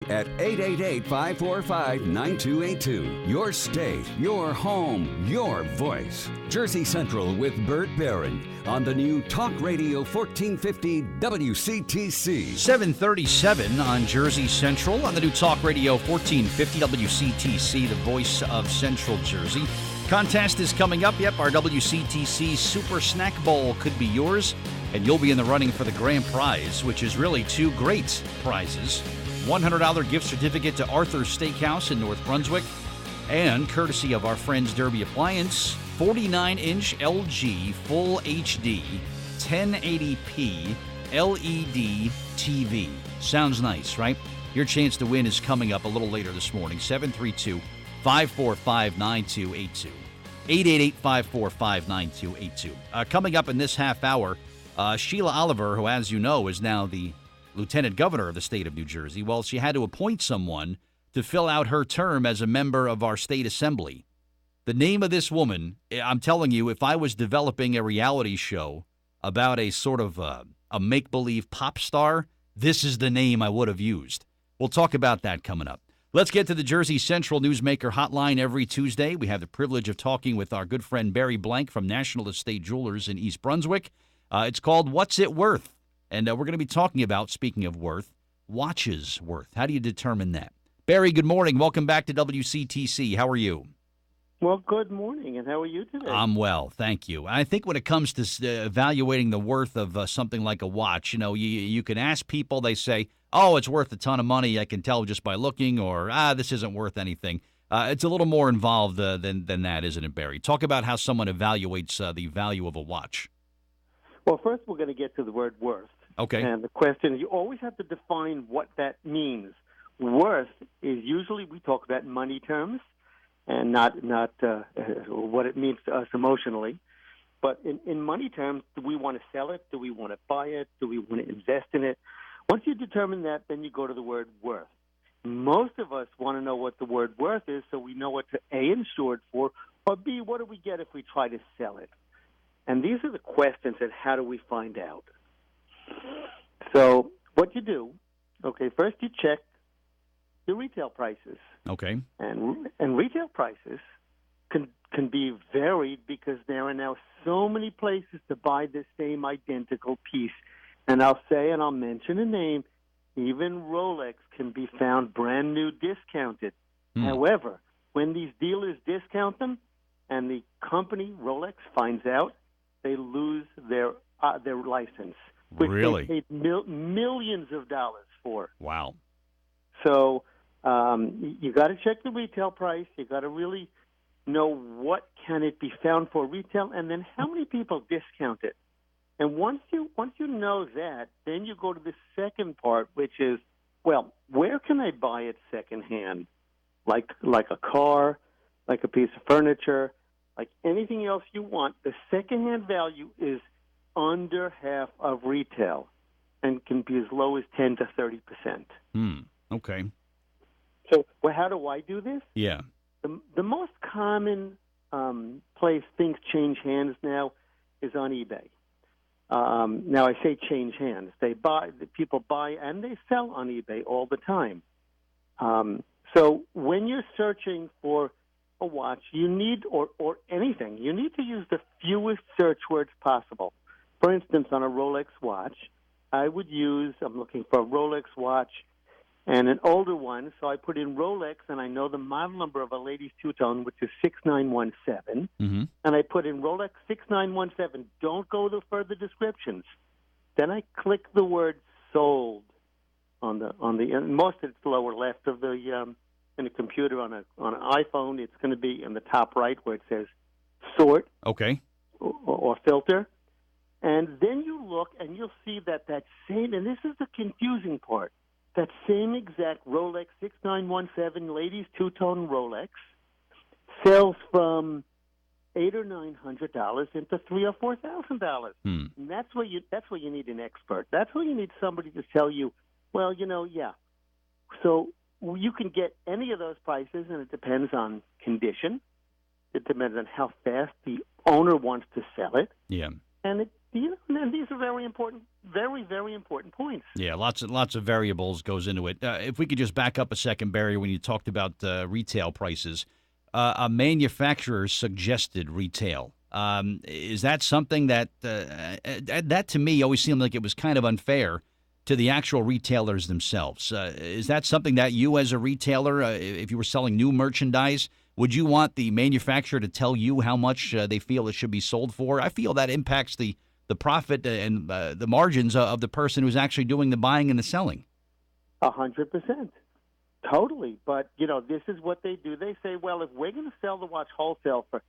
at 888-545-9282. Your state, your home, your voice. Jersey Central with Bert Barron on the new Talk Radio 1450 WCTC. 7:37 on Jersey Central on the new Talk Radio 1450 WCTC, the voice of Central Jersey. Contest is coming up. Yep, our WCTC Super Snack Bowl could be yours, and you'll be in the running for the grand prize, which is really two great prizes. $100 gift certificate to Arthur's Steakhouse in North Brunswick, and courtesy of our friends Derby Appliance, 49-inch LG Full HD 1080p LED TV. Sounds nice, right? Your chance to win is coming up a little later this morning. 732-545-9282. 888-545-9282. Coming up in this half hour, Sheila Oliver, who, as you know, is now the Lieutenant Governor of the state of New Jersey, well, she had to appoint someone to fill out her term as a member of our state assembly. The name of this woman, I'm telling you, if I was developing a reality show about a sort of a make-believe pop star, this is the name I would have used. We'll talk about that coming up. Let's get to the Jersey Central Newsmaker Hotline. Every Tuesday, we have the privilege of talking with our good friend Barry Blank from National Estate Jewelers in East Brunswick. It's called What's It Worth? And we're going to be talking about, speaking of worth, watches worth. How do you determine that? Barry, good morning. Welcome back to WCTC. How are you? Well, good morning, and how are you today? I'm well, thank you. I think when it comes to evaluating the worth of something like a watch, you know, you can ask people, they say, oh, it's worth a ton of money, I can tell just by looking, or, this isn't worth anything. It's a little more involved than that, isn't it, Barry? Talk about how someone evaluates the value of a watch. Well, first we're going to get to the word worth. Okay. And the question is, you always have to define what that means. Worth is usually, we talk about money terms, and not what it means to us emotionally. But in money terms, do we want to sell it? Do we want to buy it? Do we want to invest in it? Once you determine that, then you go to the word worth. Most of us want to know what the word worth is so we know what to A, insure it for, or B, what do we get if we try to sell it? And these are the questions that how do we find out? So what you do, okay, first you check the retail prices. Okay. And retail prices can be varied because there are now so many places to buy the same identical piece. And I'll say, and I'll mention a name, even Rolex can be found brand new discounted. However, when these dealers discount them and the company, Rolex, finds out, they lose their license, which really? they paid millions of dollars for. Wow. So you got to check the retail price. You got to really know what can it be found for retail, and then how many people discount it. And once you know that, then you go to the second part, which is, well, where can I buy it secondhand? Like a car, like a piece of furniture, like anything else you want. The secondhand value is under half of retail and can be as low as 10 to 30%. Okay. So how do I do this? Yeah. The most common place things change hands now is on eBay. Now I say change hands. People buy and they sell on eBay all the time. So when you're searching for a watch, you need, or anything, you need to use the fewest search words possible. For instance, on a Rolex watch, I'm looking for a Rolex watch and an older one, so I put in Rolex, and I know the model number of a ladies' two-tone, which is 6917, and I put in Rolex 6917. Don't go to further descriptions. Then I click the word sold on the and most of it's lower left of the in a computer. On an iPhone, it's going to be in the top right where it says sort. Okay. Or filter. And then you look, and you'll see that same, and this is the confusing part, that same exact Rolex 6917 ladies two-tone Rolex sells from $800 or $900 into $3,000 or $4,000. And that's where you need an expert. That's where you need somebody to tell you, well, yeah. So you can get any of those prices, and it depends on condition. It depends on how fast the owner wants to sell it. Yeah. And And these are very important, very, very important points. Yeah, lots of variables goes into it. If we could just back up a second, Barry, when you talked about retail prices, a manufacturer's suggested retail. Is that something that that to me always seemed like it was kind of unfair to the actual retailers themselves? Is that something that you, as a retailer, if you were selling new merchandise, would you want the manufacturer to tell you how much they feel it should be sold for? I feel that impacts the profit and the margins of the person who's actually doing the buying and the selling. 100%. Totally. But, this is what they do. They say, well, if we're going to sell the watch wholesale for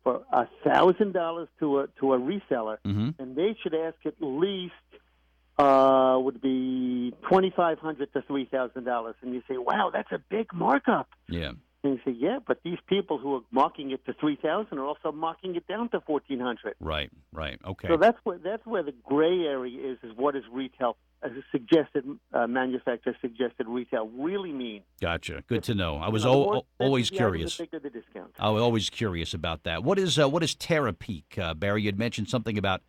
$1,000 to a reseller, and they should ask at least would be $2,500 to $3,000. And you say, wow, that's a big markup. Yeah. And you say, yeah, but these people who are marking it to $3,000 are also marking it down to $1,400. Right. Okay. So that's where the gray area is what is retail, as a suggested manufacturer suggested retail really mean. Gotcha. Good to know. I was always curious. The bigger the discount. I was always curious about that. What is Terapeak, Barry? You had mentioned something about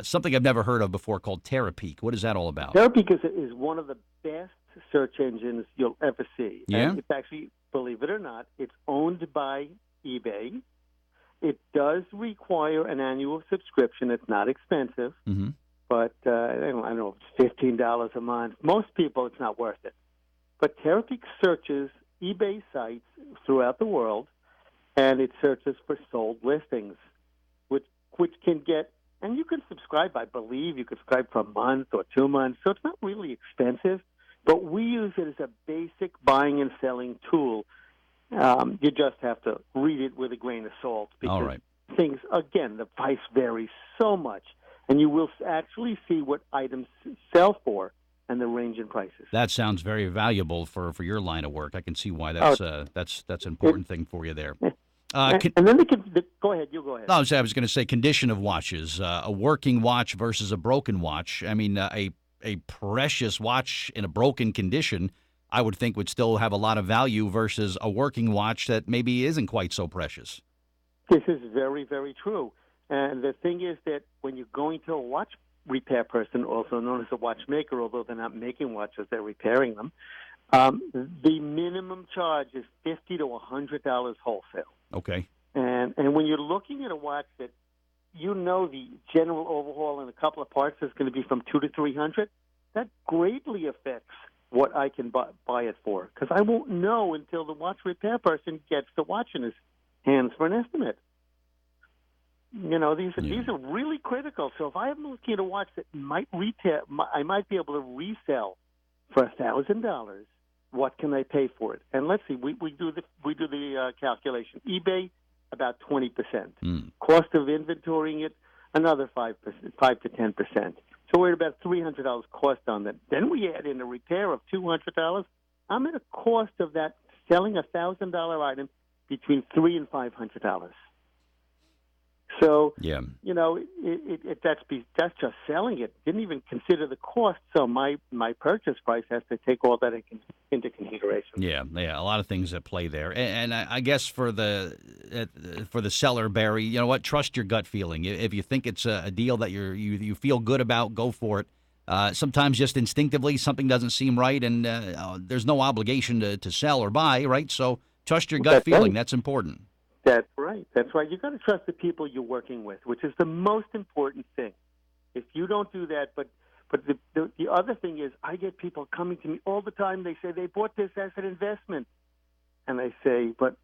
something I've never heard of before called Terapeak. What is that all about? Terapeak is one of the best search engines you'll ever see. Yeah. And it's actually, believe it or not, it's owned by eBay. It does require an annual subscription. It's not expensive, but I don't know, it's $15 a month. Most people, it's not worth it. But Terapeak searches eBay sites throughout the world, and it searches for sold listings, which can get, and you can subscribe, I believe. You can subscribe for a month or 2 months, so it's not really expensive. But we use it as a basic buying and selling tool. You just have to read it with a grain of salt because things, again, the price varies so much, and you will actually see what items sell for and the range in prices. That sounds very valuable for your line of work. I can see why that's an important thing for you there. And then go ahead. You go ahead. No, I was going to say condition of watches, a working watch versus a broken watch. I mean, a precious watch in a broken condition, I would think would still have a lot of value versus a working watch that maybe isn't quite so precious. This is very, very true. And the thing is that when you're going to a watch repair person, also known as a watchmaker, although they're not making watches, they're repairing them, the minimum charge is $50 to $100 wholesale. Okay. And when you're looking at a watch that the general overhaul in a couple of parts is going to be from $200 to $300, that greatly affects what I can buy it for, because I won't know until the watch repair person gets the watch in his hands for an estimate. These are really critical. So if I'm looking at a watch that might retail, I might be able to resell for $1,000. What can I pay for it? And let's see, we do the calculation. eBay, about 20%. Cost of inventorying it, another 5% to 10%. So we're at about $300 cost on that. Then we add in a repair of $200. I'm at a cost of that selling a $1,000 item between $300 and $500. So that's just selling it. Didn't even consider the cost. So my purchase price has to take all that into consideration. Yeah, a lot of things at play there. And I guess for the seller, Barry, you know what? Trust your gut feeling. If you think it's a deal that you feel good about, go for it. Sometimes just instinctively something doesn't seem right, and there's no obligation to sell or buy, right? So trust your gut feeling. Right. That's important. That's right. You've got to trust the people you're working with, which is the most important thing. If you don't do that, but the other thing is, I get people coming to me all the time. They say they bought this as an investment, and I say, but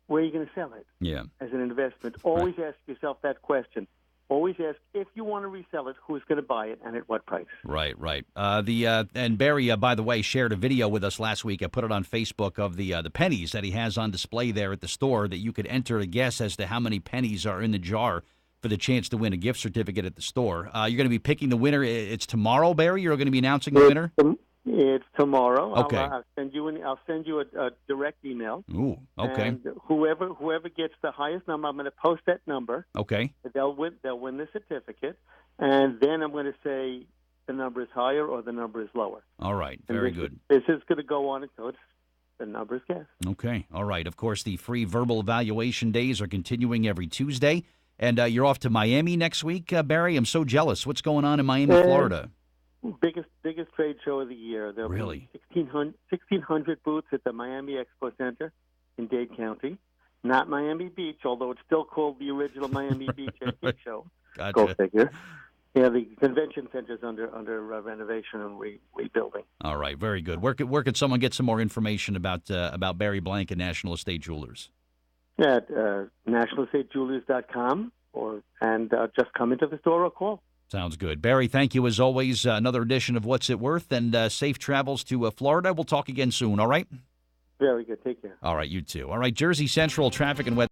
where are you going to sell it? Yeah, as an investment. Always ask yourself that question. Always ask, if you want to resell it, who's going to buy it and at what price? Right. And Barry, by the way, shared a video with us last week. I put it on Facebook of the pennies that he has on display there at the store, that you could enter a guess as to how many pennies are in the jar for the chance to win a gift certificate at the store. You're going to be picking the winner. It's tomorrow, Barry? You're going to be announcing the winner? It's tomorrow. Okay. I'll send you a direct email. Ooh, okay. And whoever gets the highest number, I'm going to post that number. Okay. They'll win the certificate, and then I'm going to say the number is higher or the number is lower. All right. Very good. This is going to go on until the number is guessed. Okay. All right. Of course, the free verbal evaluation days are continuing every Tuesday. And you're off to Miami next week, Barry? I'm so jealous. What's going on in Miami, Florida? Biggest trade show of the year. There'll Really? be 1,600 booths at the Miami Expo Center in Dade County. Not Miami Beach, although it's still called the original Miami Beach Antique Show. Gotcha. Go figure. Yeah, the convention center's under renovation and rebuilding. All right, very good. Where could someone get some more information about Barry Blank and National Estate Jewelers? At nationalestateJewelers.com and just come into the store or call. Sounds good. Barry, thank you as always. Another edition of What's It Worth, and safe travels to Florida. We'll talk again soon, all right? Very good. Take care. All right, you too. All right, Jersey Central traffic and weather.